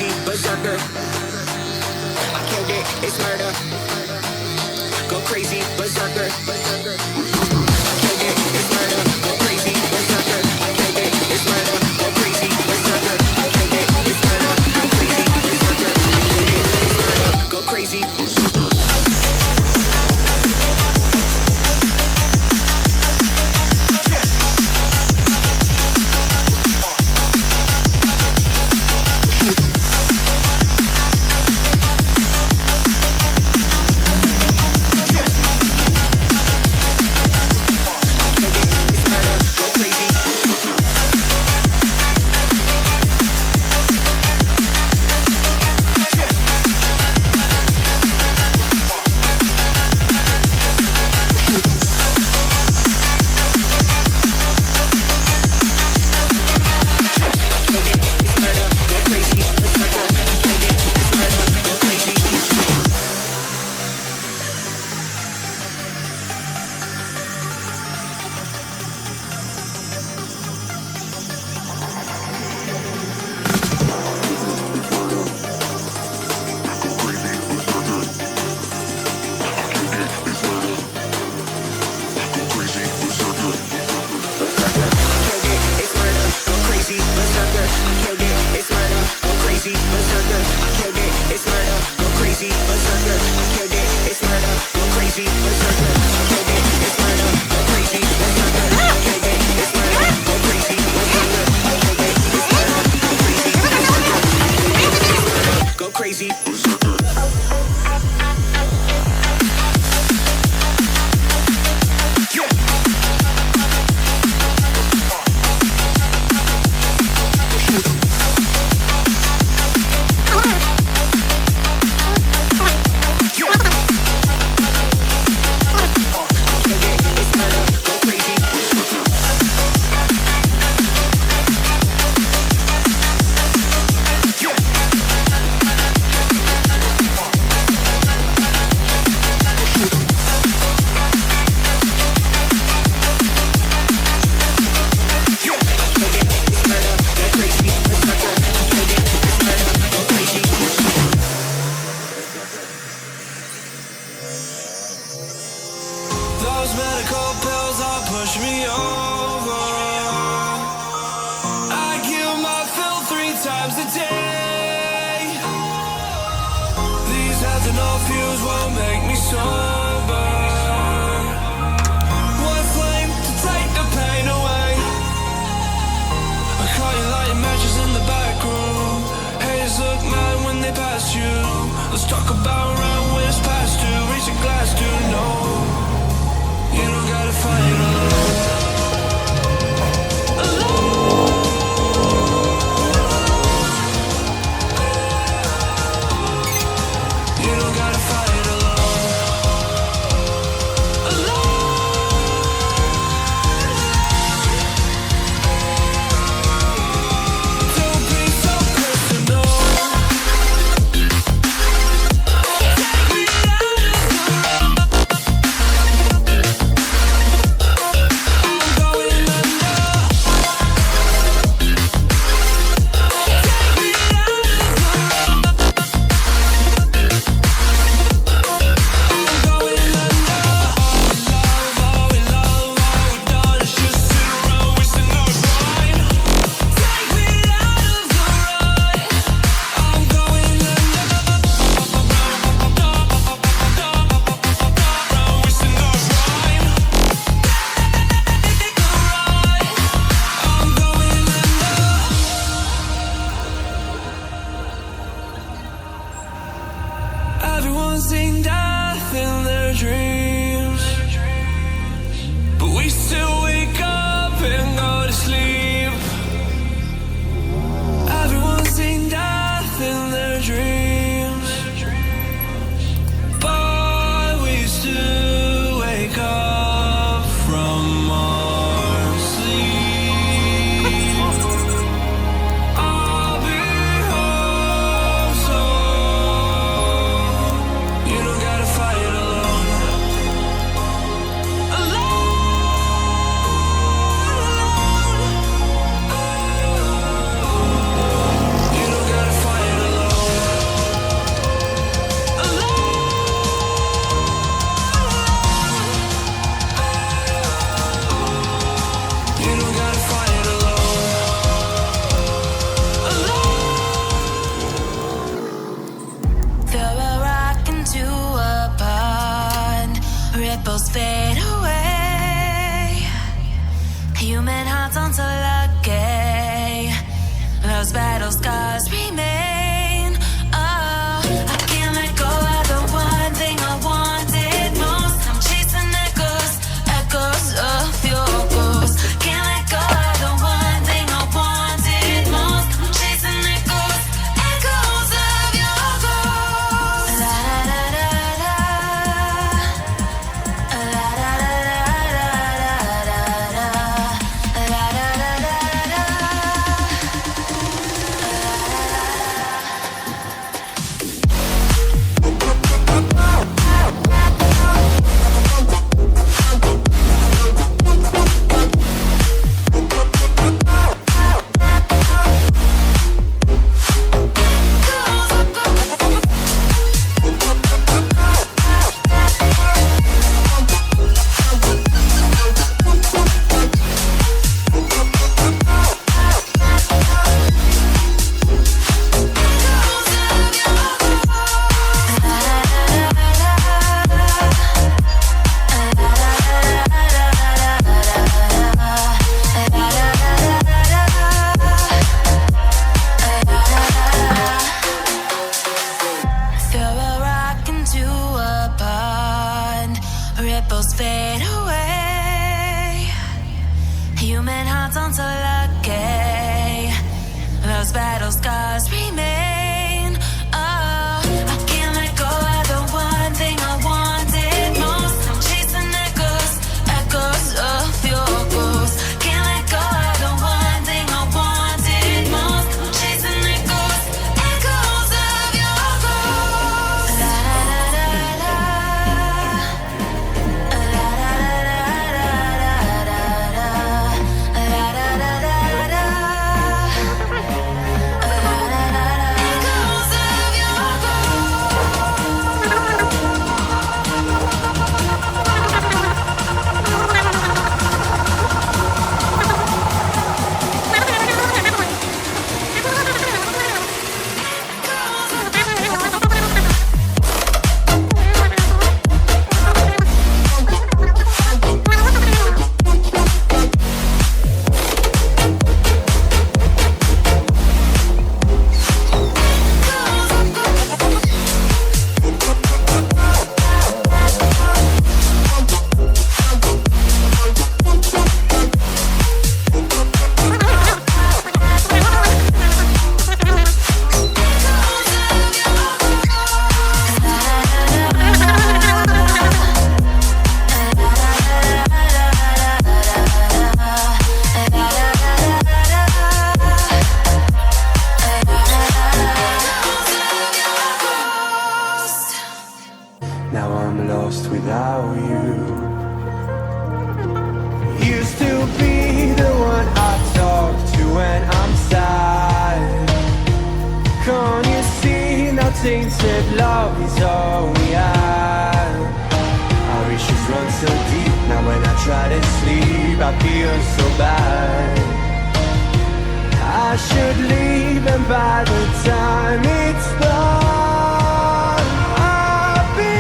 crazy berserker. I killed it, it's murder. Go crazy berserker. I killed it, it's murder. Go crazy berserker. I killed it, it's murder. Go crazy berserker. I killed it, it's murder. Go crazy berserker. I killed it, it's murder. Go crazy. Those medical pills all push me over. I kill my fill 3 times a day. These ethanol fuels won't make me sober. One flame to take the pain away. I caught you lighting matches in the back room. Haters look mad when they pass you. Let's talk about round when it's past due. Reach a glass to know you don't gotta fight alone. Human hearts aren't so lucky. Those battle scars remain. Oh, I can't let go of the one thing I wanted most. I'm chasing echoes, echoes of your ghost. Can't let go of the one thing I wanted most. I'm chasing echoes, echoes of your ghost. La da da da da, la da da da da, la da da da da. Throw a rock into a pond, ripples fade away. Human hearts aren't so lucky. Those battle scars remain. Oh, I can't let go of the one thing I wanted most. I'm chasing echoes, echoes of your ghost. Can't let go of the one thing I wanted most. I'm chasing echoes, echoes of your ghost. La da da da da, la da da da da, la da da da da. Echoes of your Now I'm lost without you. Used to be the one I talk to when I'm sad. Can't you see now tainted love is all we have? Our issues run so deep. Now when I try to sleep I feel so bad. I should leave, and by the time it's done I'll be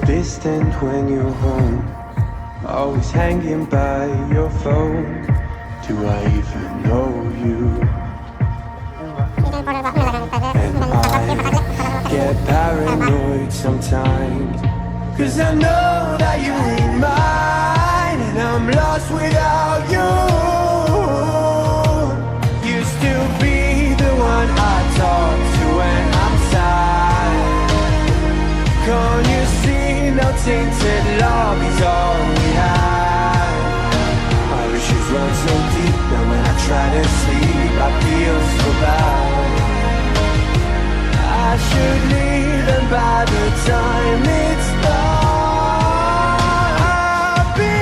distant when you're home, always hanging by your phone. Do I even know you? And I get paranoid sometimes, 'cause I know that you ain't mine, and I'm lost without you. Used to be the one I talk to when I'm sad. Can't you see now tainted love is all we have? My wishes run so deep, now when I try to sleep I feel so bad. I should leave, and by the time it's done I'll be